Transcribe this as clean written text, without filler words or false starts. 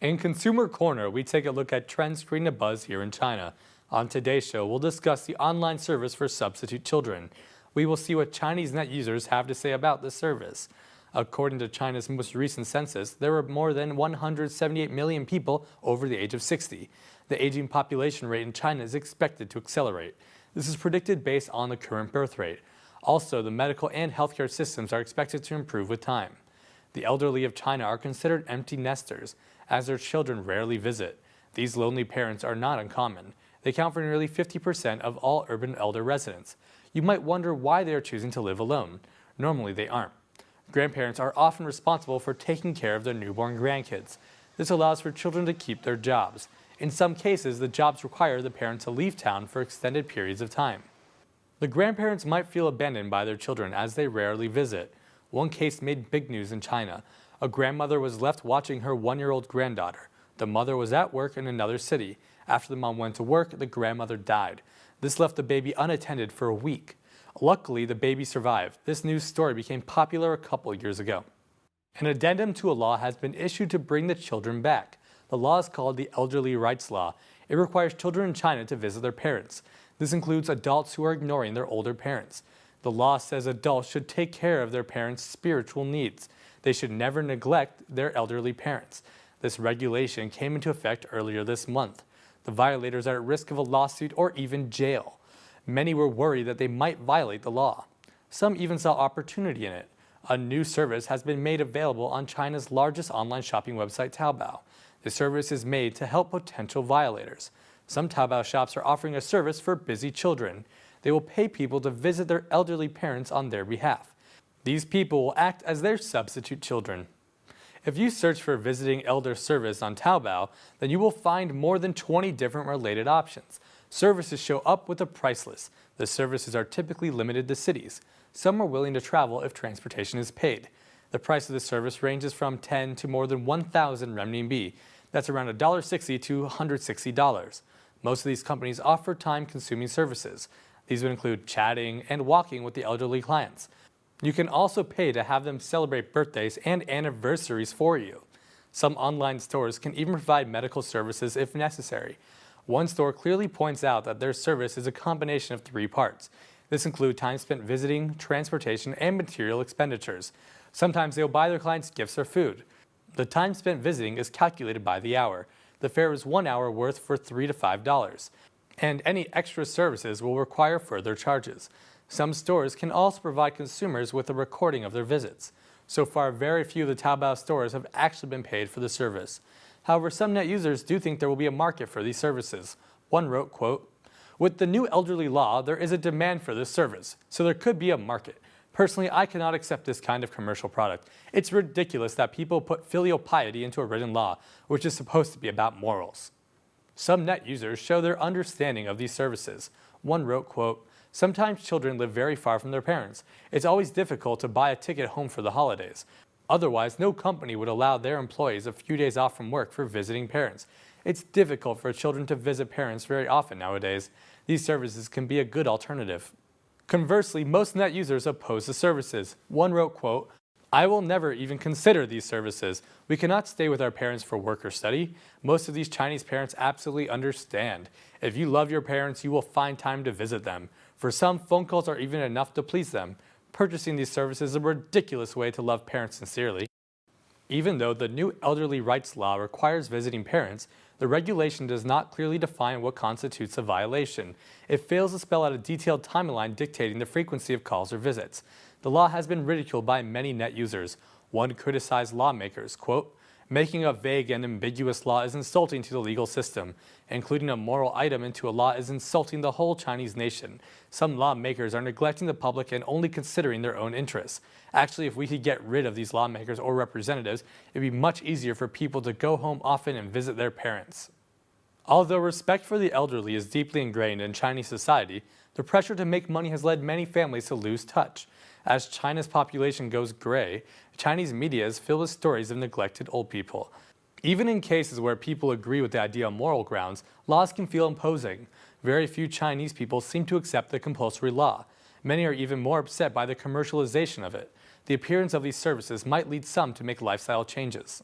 In Consumer Corner, we take a look at trends creating a buzz here in China. On today's show, we'll discuss the online service for substitute children. We will see what Chinese net users have to say about the service. According to China's most recent census, there were more than 178 million people over the age of 60. The aging population rate in China is expected to accelerate. This is predicted based on the current birth rate. Also, the medical and healthcare systems are expected to improve with time. The elderly of China are considered empty nesters, as their children rarely visit. These lonely parents are not uncommon. They account for nearly 50% of all urban elder residents. You might wonder why they are choosing to live alone. Normally they aren't. Grandparents are often responsible for taking care of their newborn grandkids. This allows for children to keep their jobs. In some cases, the jobs require the parent to leave town for extended periods of time. The grandparents might feel abandoned by their children as they rarely visit. One case made big news in China. A grandmother was left watching her one-year-old granddaughter. The mother was at work in another city. After the mom went to work, the grandmother died. This left the baby unattended for a week. Luckily, the baby survived. This news story became popular a couple years ago. An addendum to a law has been issued to bring the children back. The law is called the Elderly Rights Law. It requires children in China to visit their parents. This includes adults who are ignoring their older parents. The law says adults should take care of their parents' spiritual needs. They should never neglect their elderly parents. This regulation came into effect earlier this month. The violators are at risk of a lawsuit or even jail. Many were worried that they might violate the law. Some even saw opportunity in it. A new service has been made available on China's largest online shopping website, Taobao. The service is made to help potential violators. Some Taobao shops are offering a service for busy children. They will pay people to visit their elderly parents on their behalf. These people will act as their substitute children. If you search for visiting elder service on Taobao, then you will find more than 20 different related options. Services show up with a price list. The services are typically limited to cities. Some are willing to travel if transportation is paid. The price of the service ranges from 10 to more than 1,000 renminbi. That's around $1.60 to $160. Most of these companies offer time-consuming services. These would include chatting and walking with the elderly clients. You can also pay to have them celebrate birthdays and anniversaries for you. Some online stores can even provide medical services if necessary. One store clearly points out that their service is a combination of 3 parts. This includes time spent visiting, transportation, and material expenditures. Sometimes they will buy their clients gifts or food. The time spent visiting is calculated by the hour. The fare is 1 hour worth for $3 to $5. And any extra services will require further charges. Some stores can also provide consumers with a recording of their visits. So far, very few of the Taobao stores have actually been paid for the service. However, some net users do think there will be a market for these services. One wrote, quote, "With the new elderly law, there is a demand for this service, so there could be a market. Personally, I cannot accept this kind of commercial product. It's ridiculous that people put filial piety into a written law, which is supposed to be about morals." Some net users show their understanding of these services. One wrote, quote, "Sometimes children live very far from their parents. It's always difficult to buy a ticket home for the holidays. Otherwise, no company would allow their employees a few days off from work for visiting parents. It's difficult for children to visit parents very often nowadays. These services can be a good alternative." Conversely, most net users oppose the services. One wrote, quote, "I will never even consider these services. We cannot stay with our parents for work or study. Most of these Chinese parents absolutely understand. If you love your parents, you will find time to visit them. For some, phone calls are even enough to please them. Purchasing these services is a ridiculous way to love parents sincerely." Even though the new elderly rights law requires visiting parents, the regulation does not clearly define what constitutes a violation. It fails to spell out a detailed timeline dictating the frequency of calls or visits. The law has been ridiculed by many net users. One criticized lawmakers, quote, "Making a vague and ambiguous law is insulting to the legal system. Including a moral item into a law is insulting the whole Chinese nation. Some lawmakers are neglecting the public and only considering their own interests. Actually, if we could get rid of these lawmakers or representatives, it would be much easier for people to go home often and visit their parents." Although respect for the elderly is deeply ingrained in Chinese society, the pressure to make money has led many families to lose touch. As China's population goes gray, Chinese media is filled with stories of neglected old people. Even in cases where people agree with the idea on moral grounds, laws can feel imposing. Very few Chinese people seem to accept the compulsory law. Many are even more upset by the commercialization of it. The appearance of these services might lead some to make lifestyle changes.